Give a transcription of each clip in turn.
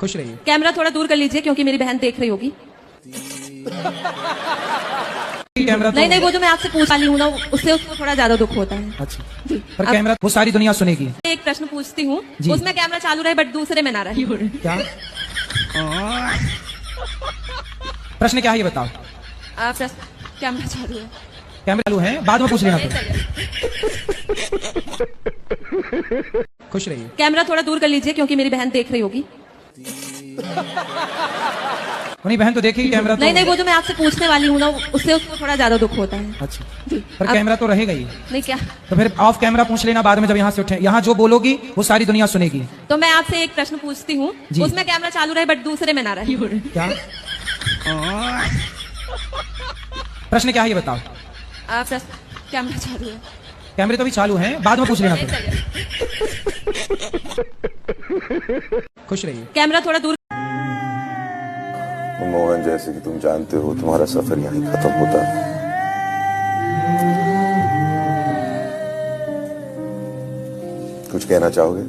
खुश रहिए। कैमरा थोड़ा दूर कर लीजिए क्योंकि मेरी बहन देख रही होगी। कैमरा तो... नहीं, वो जो मैं आपसे पूछ वाली हूँ ना, उससे उसको थोड़ा ज्यादा दुख होता है। अच्छा, पर कैमरा वो सारी दुनिया सुनेगी। एक प्रश्न पूछती हूँ, जी। उसमें कैमरा चालू रहे बट दूसरे में ना रहे। क्या प्रश्न क्या है ये बताओ। कैमरा चालू है। कैमरा चालू है, बाद में पूछ लेना फिर। खुश रहिए। कैमरा थोड़ा दूर कर लीजिए क्योंकि मेरी बहन देख रही होगी। नहीं, बहन तो देखेगी कैमरा तो... नहीं, वो जो मैं आपसे पूछने वाली हूँ ना, उससे उसको थोड़ा ज्यादा दुख होता है। अच्छा, पर कैमरा तो रहेगा ही। नहीं क्या? तो फिर ऑफ कैमरा पूछ लेना बाद में, जब यहाँ से उठे। यहाँ जो बोलोगी वो सारी दुनिया सुनेगी। तो मैं आपसे एक प्रश्न पूछती हूँ, उसमें कैमरा चालू रहे बट दूसरे में ना रहे। क्या प्रश्न क्या है ये बताओ। कैमरा चालू है। कैमरे तो भी चालू हैं, बाद में पूछ लेना फिर। खुश रहिए। कैमरा थोड़ा दूर। मोहन, जैसे कि तुम जानते हो, तुम्हारा सफर यहीं खत्म होता है। कुछ कहना चाहोगे?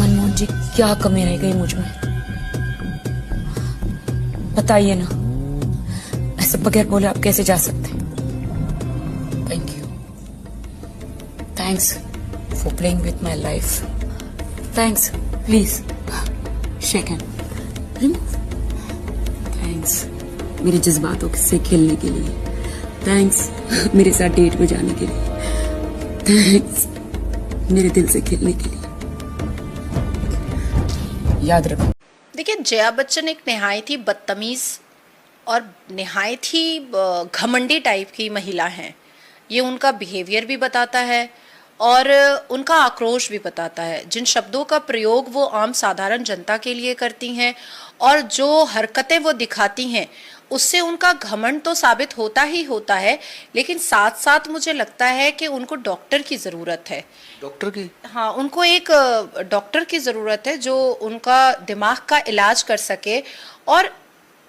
मनमोहन जी, क्या कमी रह गई मुझ में? बताइए ना, ऐसे बगैर बोले आप कैसे जा सकते हैं? Thank you, thanks for playing with my life. Thanks, please shake hand. Thanks मेरे जज्बातों से खेलने के लिए। थैंक्स मेरे साथ डेट में जाने के लिए। थैंक्स मेरे दिल से खेलने के लिए। याद रखो। देखिए, जया बच्चन एक निहायत ही बदतमीज और निहायत ही घमंडी टाइप की महिला हैं। ये उनका बिहेवियर भी बताता है और उनका आक्रोश भी बताता है। जिन शब्दों का प्रयोग वो आम साधारण जनता के लिए करती हैं और जो हरकतें वो दिखाती हैं, उससे उनका घमंड तो साबित होता ही होता है, लेकिन साथ साथ मुझे लगता है कि उनको डॉक्टर की ज़रूरत है। डॉक्टर की? हाँ, उनको एक डॉक्टर की ज़रूरत है जो उनका दिमाग का इलाज कर सके। और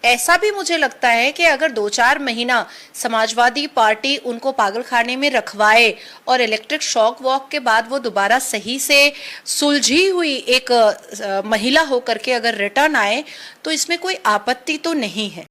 ऐसा भी मुझे लगता है कि अगर 2-4 महीना समाजवादी पार्टी उनको पागल खाने में रखवाए और इलेक्ट्रिक शॉक वॉक के बाद वो दोबारा सही से सुलझी हुई एक महिला होकर के अगर रिटर्न आए, तो इसमें कोई आपत्ति तो नहीं है।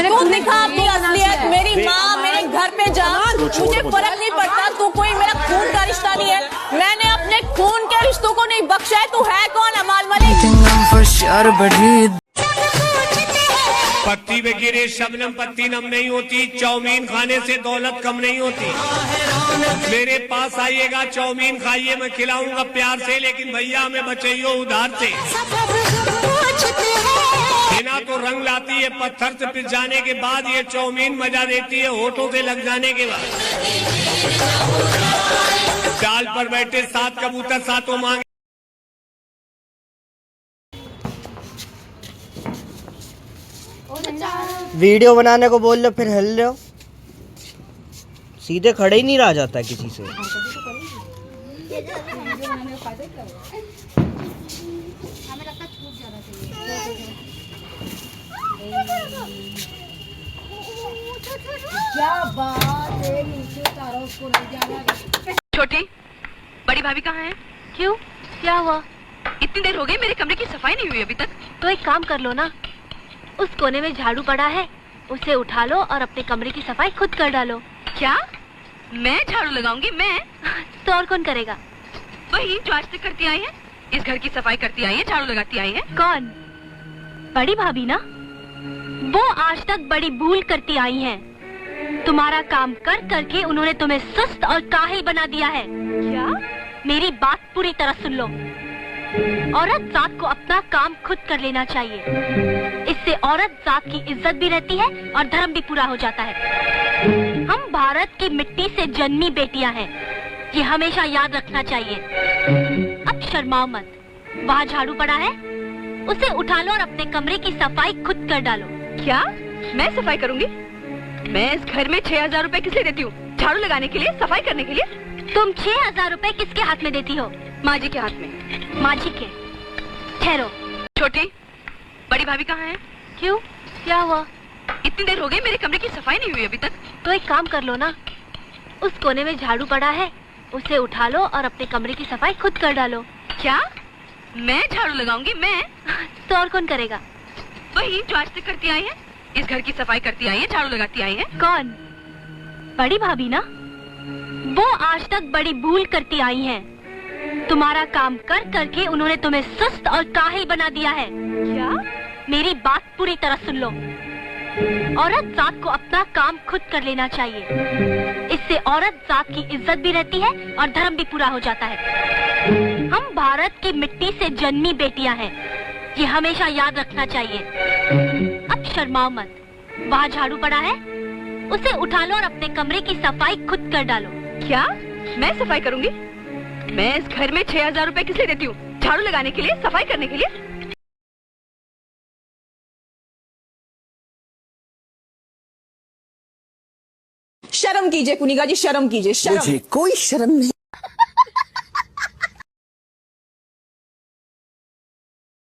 कौन देखा आपकी असलियत? मेरी माँ मेरे घर पे जा, मुझे फर्क नहीं पड़ता। तू कोई मेरा खून का रिश्ता नहीं है। मैंने अपने खून के रिश्तों को नहीं बख्शा है। तू है कौन? अमाल मलिक। पत्ती पे गिरे शबनम पत्ती नम नहीं होती। चाउमीन खाने से दौलत कम नहीं होती। मेरे पास आइएगा, चाउमीन खाइए, मैं खिलाऊंगा प्यार से, लेकिन भैया हमें बचाइयो उधार से। बिना तो रंग लाती है पत्थर से पिस जाने के बाद, ये चाउमीन मजा देती है होठों से लग जाने के बाद। डाल पर बैठे 7 कबूतर सातों मांगे। वीडियो बनाने को बोल लो फिर हिल लो। सीधे खड़े ही नहीं रहा जाता किसी से। क्या बात है, नीचे उतारो उसको, नहीं जाना। छोटी बड़ी भाभी कहाँ है? क्यों, क्या हुआ? इतनी देर हो गई, मेरे कमरे की सफाई नहीं हुई अभी तक। तो एक काम कर लो ना, उस कोने में झाड़ू पड़ा है, उसे उठा लो और अपने कमरे की सफाई खुद कर डालो। क्या? मैं झाड़ू लगाऊंगी? मैं? तो और कौन करेगा? वही जो आज तक करती आई है, इस घर की सफाई करती आई है, झाड़ू लगाती आई है। कौन? बड़ी भाभी ना? वो आज तक बड़ी भूल करती आई हैं। तुम्हारा काम कर करके उन्होंने तुम्हें सुस्त और काहिल बना दिया है। क्या? मेरी बात पूरी तरह सुन लो। औरत जात को अपना काम खुद कर लेना चाहिए। इससे औरत जात की इज्जत भी रहती है और धर्म भी पूरा हो जाता है। हम भारत की मिट्टी से जन्मी बेटियां हैं, ये हमेशा याद रखना चाहिए। अब शर्माओ मत। वहाँ झाड़ू पड़ा है, उसे उठा लो और अपने कमरे की सफाई खुद कर डालो। क्या? मैं सफाई करूंगी? मैं इस घर में 6,000 रुपए किस लिए देती हूँ? झाड़ू लगाने के लिए, सफाई करने के लिए? तुम 6,000 रुपए किसके हाथ में देती हो? माँ जी के हाथ में। माँ जी के? ठहरो। छोटी, बड़ी भाभी कहाँ है? क्यों? क्या हुआ? इतनी देर हो गई, मेरे कमरे की सफाई नहीं हुई अभी तक। तो एक काम कर लो ना, उस कोने में झाड़ू पड़ा है, उसे उठा लो और अपने कमरे की सफाई खुद कर डालो। क्या? मैं झाड़ू लगाऊंगी? मैं? तो और कौन करेगा? वही जो आज तक करती आई है, इस घर की सफाई करती आई है, झाड़ू लगाती आई है। कौन? बड़ी भाभी ना? वो आज तक बड़ी भूल करती आई हैं। तुम्हारा काम कर करके उन्होंने तुम्हें सुस्त और काहिल बना दिया है। क्या? मेरी बात पूरी तरह सुन लो। औरत जात को अपना काम खुद कर लेना चाहिए। इससे औरत जात की इज्जत भी रहती है और धर्म भी पूरा हो जाता है। हम भारत की मिट्टी से जन्मी बेटियां हैं, ये हमेशा याद रखना चाहिए। अब शर्माओ मत। वहाँ झाड़ू पड़ा है, उसे उठा लो और अपने कमरे की सफाई खुद कर डालो। क्या? मैं सफाई करूंगी? मैं इस घर में 6,000 रुपए किस लिए देती हूँ? झाड़ू लगाने के लिए, सफाई करने के लिए? शर्म कीजिए कुनिका जी, शर्म कीजिए। शर्म। मुझे कोई शर्म नहीं।